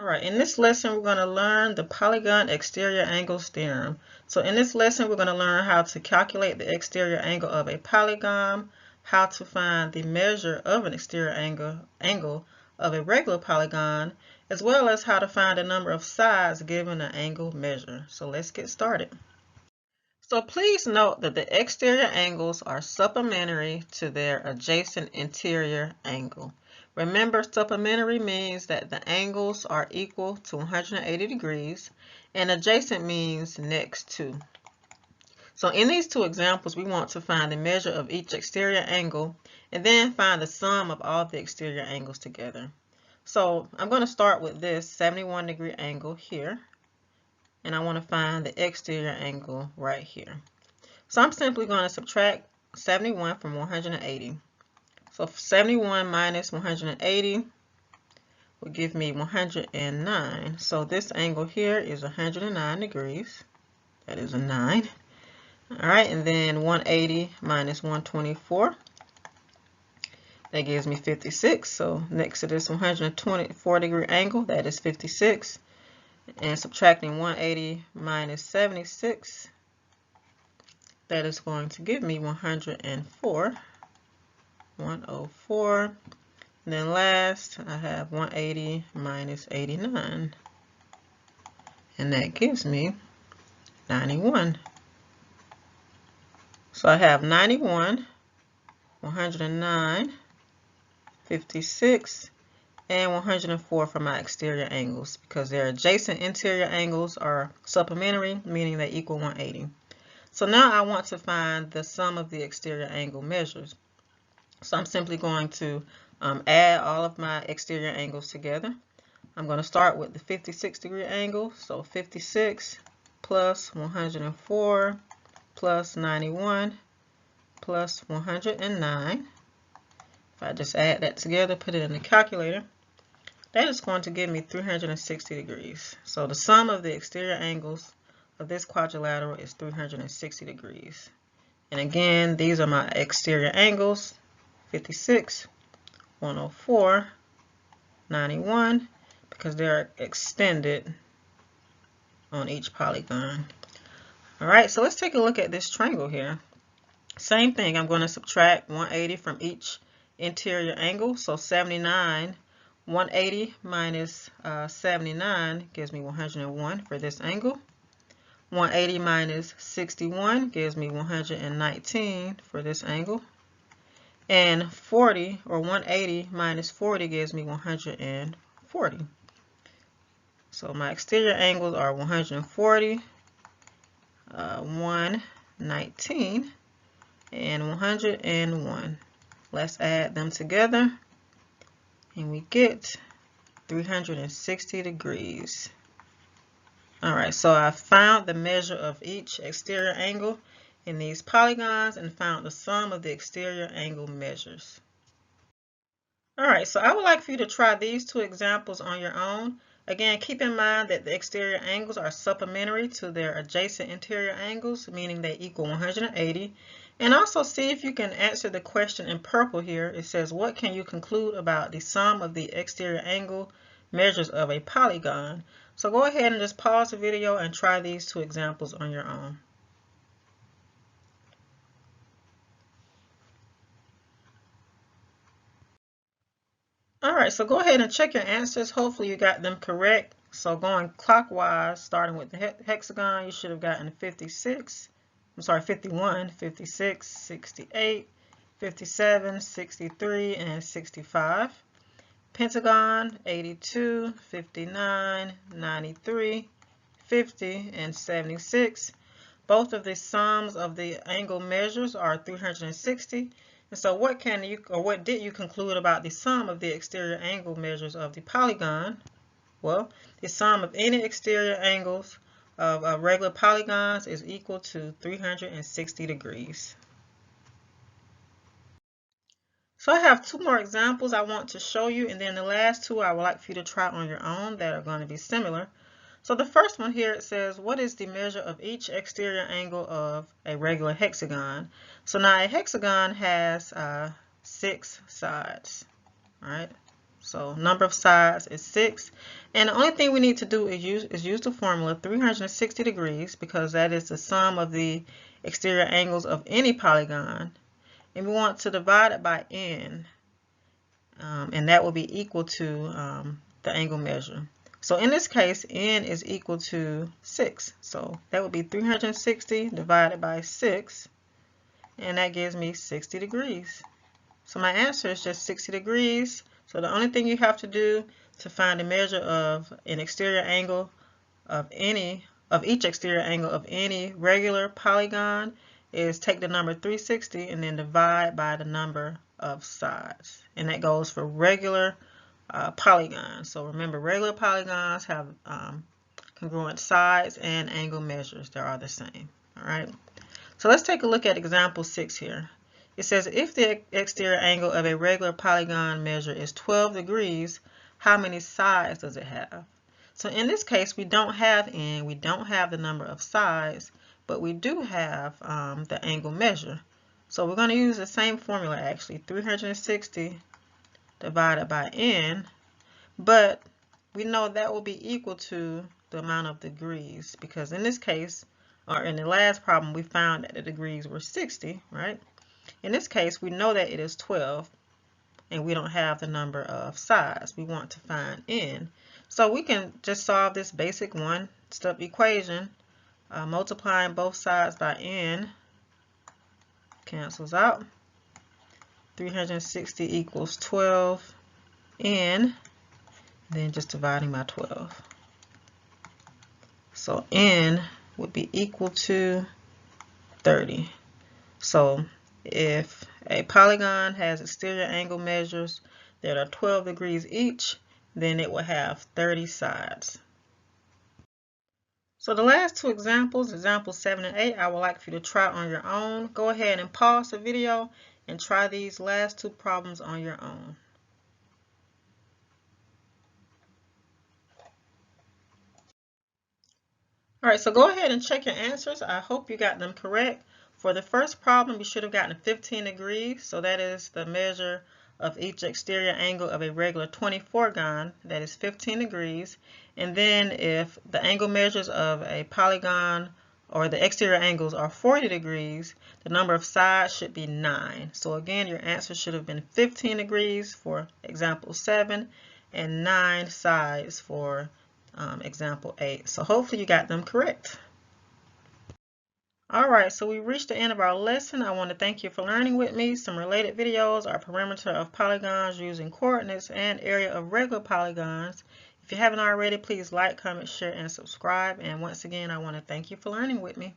Alright, in this lesson we're going to learn the polygon exterior angles theorem. So in this lesson we're going to learn how to calculate the exterior angle of a polygon, how to find the measure of an exterior angle of a regular polygon, as well as how to find the number of sides given an angle measure. So let's get started. So please note that the exterior angles are supplementary to their adjacent interior angle. Remember, supplementary means that the angles are equal to 180 degrees, and adjacent means next to. So in these two examples, we want to find the measure of each exterior angle, and then find the sum of all the exterior angles together. So I'm going to start with this 71-degree angle here, and I want to find the exterior angle right here. So I'm simply going to subtract 71 from 180. So 71 minus 180 will give me 109. So this angle here is 109 degrees. That is a 9. All right, and then 180 minus 124. That gives me 56. So next to this 124-degree angle, that is 56. And subtracting 180 minus 76, that is going to give me 104. 104. And then last, I have 180 minus 89. And that gives me 91. So I have 91, 109, 56, and 104 for my exterior angles, because their adjacent interior angles are supplementary, meaning they equal 180. So now I want to find the sum of the exterior angle measures. So I'm simply going to add all of my exterior angles together. I'm going to start with the 56-degree angle. So 56 plus 104 plus 91 plus 109. If I just add that together, put it in the calculator, that is going to give me 360 degrees. So the sum of the exterior angles of this quadrilateral is 360 degrees. And again, these are my exterior angles: 56, 104, 91, because they're extended on each polygon. All right, so let's take a look at this triangle here. Same thing, I'm going to subtract 180 from each interior angle. So 79, 180 minus 79 gives me 101 for this angle. 180 minus 61 gives me 119 for this angle. And 40, or 180 minus 40, gives me 140. So my exterior angles are 140, 119, and 101. Let's add them together, and we get 360 degrees. All right, so I found the measure of each exterior angle in these polygons and found the sum of the exterior angle measures. All right, so I would like for you to try these two examples on your own. Again, keep in mind that the exterior angles are supplementary to their adjacent interior angles, meaning they equal 180. And also see if you can answer the question in purple here. It says, what can you conclude about the sum of the exterior angle measures of a polygon? So go ahead and just pause the video and try these two examples on your own. Alright, so go ahead and check your answers. Hopefully you got them correct. So going clockwise, starting with the hexagon, you should have gotten 51, 56, 68, 57, 63, and 65. Pentagon, 82, 59, 93, 50, and 76. Both of the sums of the angle measures are 360. And so what did you conclude about the sum of the exterior angle measures of the polygon? Well, the sum of any exterior angles of regular polygons is equal to 360 degrees. So I have two more examples I want to show you, and then the last two I would like for you to try on your own that are going to be similar. So the first one here, it says, what is the measure of each exterior angle of a regular hexagon? So now a hexagon has 6 sides. All right, So number of sides is 6. And the only thing we need to do is use the formula 360 degrees, because that is the sum of the exterior angles of any polygon. And we want to divide it by n. And that will be equal to the angle measure. So in this case, n is equal to 6. So that would be 360 divided by 6. And that gives me 60 degrees. So my answer is just 60 degrees. So the only thing you have to do to find the measure of an exterior angle of each exterior angle of any regular polygon is take the number 360 and then divide by the number of sides. And that goes for regular polygons. So remember, regular polygons have congruent sides and angle measures. They are the same. All right. So let's take a look at example 6 here. It says if the exterior angle of a regular polygon measure is 12 degrees, how many sides does it have? So in this case, we don't have n, we don't have the number of sides, but we do have the angle measure. So we're going to use the same formula actually, 360 divided by n, but we know that will be equal to the amount of degrees, because in this case, or in the last problem, we found that the degrees were 60, right? In this case, we know that it is 12, and we don't have the number of sides. We want to find n. So we can just solve this basic one-step equation. Multiplying both sides by n cancels out. 360 equals 12n, then just dividing by 12. So n would be equal to 30. So if a polygon has exterior angle measures that are 12 degrees each, then it will have 30 sides. So the last two examples, examples 7 and 8, I would like for you to try on your own. Go ahead and pause the video and try these last two problems on your own. All right, so go ahead and check your answers. I hope you got them correct. For the first problem, you should have gotten 15 degrees. So that is the measure of each exterior angle of a regular 24gon. That is 15 degrees. And then if the angle measures of a polygon or the exterior angles are 40 degrees, the number of sides should be 9. So again, your answer should have been 15 degrees for example 7 and 9 sides for example 8. So hopefully you got them correct. Alright, so we reached the end of our lesson. I want to thank you for learning with me. Some related videos are perimeter of polygons using coordinates and area of regular polygons. If you haven't already, please like, comment, share, and subscribe. And once again, I want to thank you for learning with me.